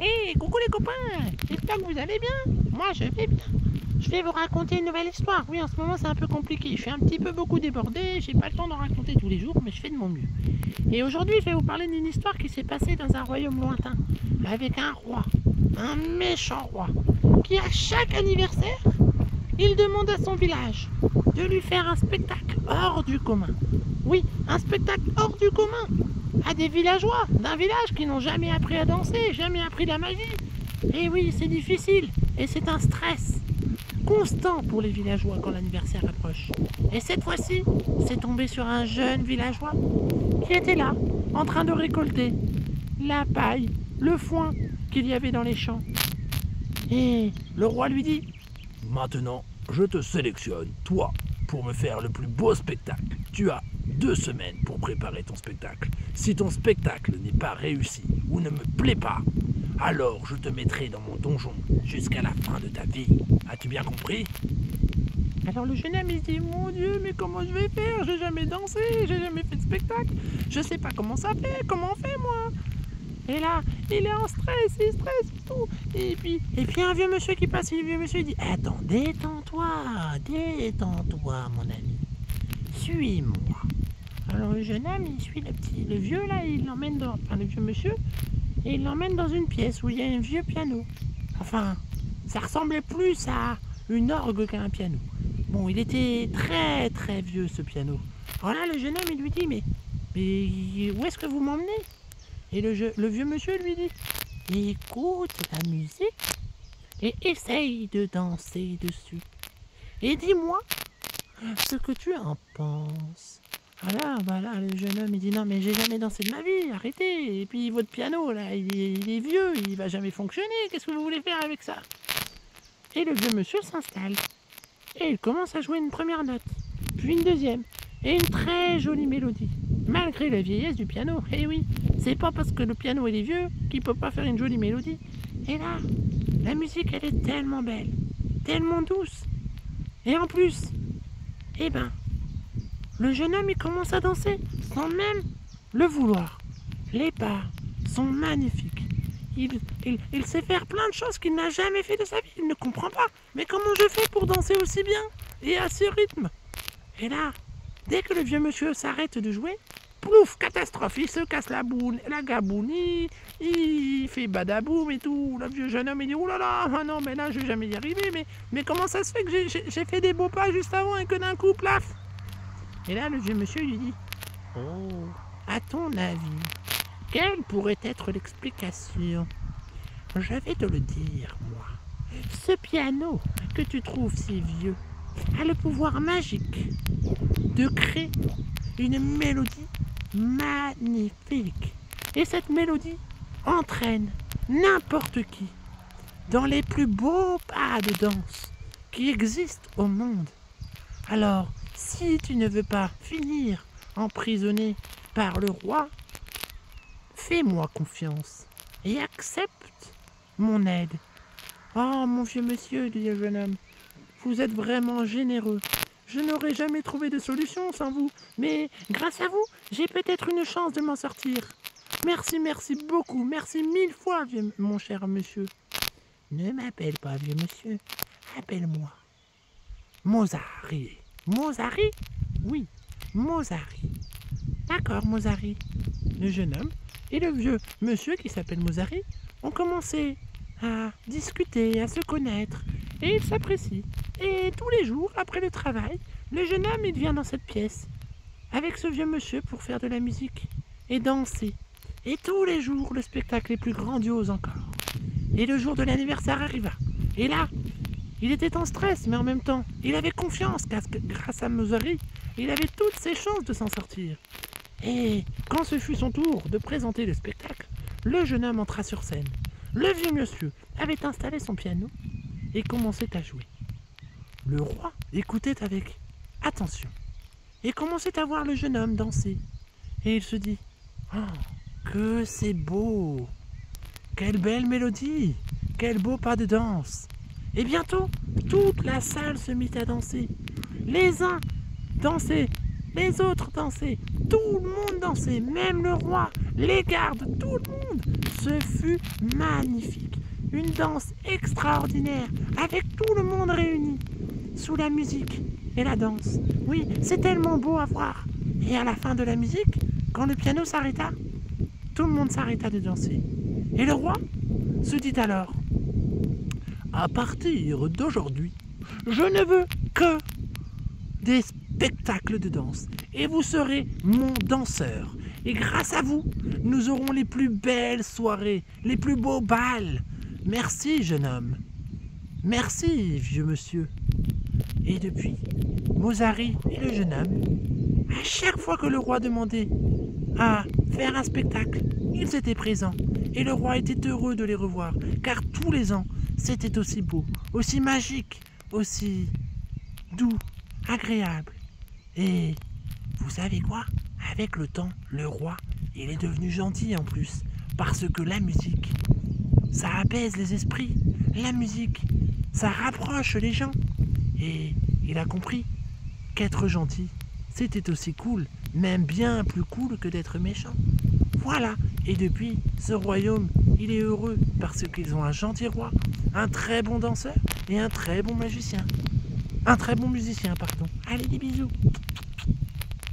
Hey, coucou les copains, j'espère que vous allez bien. Moi je vais bien. Je vais vous raconter une nouvelle histoire. Oui, en ce moment c'est un peu compliqué. Je suis un petit peu beaucoup débordé, j'ai pas le temps d'en raconter tous les jours, mais je fais de mon mieux. Et aujourd'hui je vais vous parler d'une histoire qui s'est passée dans un royaume lointain, avec un roi, un méchant roi, qui à chaque anniversaire, il demande à son village de lui faire un spectacle hors du commun. Oui, un spectacle hors du commun. À des villageois d'un village qui n'ont jamais appris à danser, jamais appris la magie. Et oui, c'est difficile et c'est un stress constant pour les villageois quand l'anniversaire approche. Et cette fois-ci, c'est tombé sur un jeune villageois qui était là, en train de récolter la paille, le foin qu'il y avait dans les champs. Et le roi lui dit: Maintenant, je te sélectionne, toi, pour me faire le plus beau spectacle. Tu as 2 semaines pour préparer ton spectacle. Si ton spectacle n'est pas réussi ou ne me plaît pas, alors je te mettrai dans mon donjon jusqu'à la fin de ta vie. As-tu bien compris? Alors le jeune homme il se dit: mon Dieu, mais comment je vais faire? J'ai jamais dansé, j'ai jamais fait de spectacle, je sais pas comment ça fait, comment on fait moi? Et là, il est en stress, il stresse et tout. Et puis un vieux monsieur qui passe, et le vieux monsieur il dit: attends, détends-toi, mon ami, suis-moi. Alors le jeune homme il suit le vieux là, il l'emmène le vieux monsieur, et il l'emmène dans une pièce où il y a un vieux piano. Enfin, ça ressemblait plus à une orgue qu'à un piano. Bon, il était très très vieux ce piano. Alors là, le jeune homme il lui dit: mais où est-ce que vous m'emmenez? Et le vieux monsieur lui dit: écoute la musique et essaye de danser dessus. Et dis-moi ce que tu en penses. Voilà, le jeune homme il dit: non mais j'ai jamais dansé de ma vie, arrêtez. Et puis votre piano là, il est vieux, il va jamais fonctionner, qu'est-ce que vous voulez faire avec ça? Et le vieux monsieur s'installe. Et il commence à jouer une première note, puis une deuxième, et une très jolie mélodie. Malgré la vieillesse du piano, eh oui, c'est pas parce que le piano il est vieux qu'il peut pas faire une jolie mélodie. Et là, la musique elle est tellement belle, tellement douce. Et en plus, eh ben, le jeune homme il commence à danser sans même le vouloir. Les pas sont magnifiques. Il sait faire plein de choses qu'il n'a jamais fait de sa vie. Il ne comprend pas. Mais comment je fais pour danser aussi bien et à ce rythme? Et là, dès que le vieux monsieur s'arrête de jouer, plouf, catastrophe, il se casse la gaboune, il fait badaboum et tout. Le vieux jeune homme il dit: oulala, ah non, mais là je vais jamais y arriver. Mais comment ça se fait que j'ai fait des beaux pas juste avant et que d'un coup, plaf? Et là, le vieux monsieur lui dit: oh, à ton avis, quelle pourrait être l'explication? Je vais te le dire, moi. Ce piano que tu trouves si vieux a le pouvoir magique de créer une mélodie magnifique. Et cette mélodie entraîne n'importe qui dans les plus beaux pas de danse qui existent au monde. Alors, si tu ne veux pas finir emprisonné par le roi, fais-moi confiance et accepte mon aide. Oh, mon vieux monsieur, dit le jeune homme, vous êtes vraiment généreux. Je n'aurais jamais trouvé de solution sans vous, mais grâce à vous, j'ai peut-être une chance de m'en sortir. Merci beaucoup, merci 1000 fois, mon cher monsieur. Ne m'appelle pas vieux monsieur, appelle-moi Mozari. Mozari? Oui, Mozari. D'accord, Mozari. Le jeune homme et le vieux monsieur qui s'appelle Mozari ont commencé à discuter, à se connaître, et ils s'apprécient. Et tous les jours, après le travail, le jeune homme il vient dans cette pièce avec ce vieux monsieur pour faire de la musique et danser. Et tous les jours, le spectacle est plus grandiose encore. Et le jour de l'anniversaire arriva. Et là, il était en stress, mais en même temps, il avait confiance grâce à Mozari, il avait toutes ses chances de s'en sortir. Et quand ce fut son tour de présenter le spectacle, le jeune homme entra sur scène. Le vieux monsieur avait installé son piano et commençait à jouer. Le roi écoutait avec attention et commençait à voir le jeune homme danser. Et il se dit: oh, que c'est beau! Quelle belle mélodie! Quel beau pas de danse! Et bientôt, toute la salle se mit à danser. Les uns dansaient, les autres dansaient, tout le monde dansait, même le roi, l'égard de tout le monde. Ce fut magnifique. Une danse extraordinaire, avec tout le monde réuni, sous la musique et la danse. Oui, c'est tellement beau à voir. Et à la fin de la musique, quand le piano s'arrêta, tout le monde s'arrêta de danser. Et le roi se dit alors: À partir d'aujourd'hui, je ne veux que des spectacles de danse. Et vous serez mon danseur. Et grâce à vous, nous aurons les plus belles soirées, les plus beaux bals. Merci, jeune homme. Merci, vieux monsieur. Et depuis, Mozari et le jeune homme, à chaque fois que le roi demandait à faire un spectacle, ils étaient présents. Et le roi était heureux de les revoir, car tous les ans, c'était aussi beau, aussi magique, aussi doux, agréable. Et vous savez quoi? Avec le temps, le roi, il est devenu gentil en plus, parce que la musique, ça apaise les esprits. La musique, ça rapproche les gens. Et il a compris qu'être gentil, c'était aussi cool, même bien plus cool que d'être méchant. Voilà, et depuis, ce royaume, il est heureux parce qu'ils ont un gentil roi, un très bon danseur et un très bon magicien. Un très bon musicien, pardon. Allez, des bisous.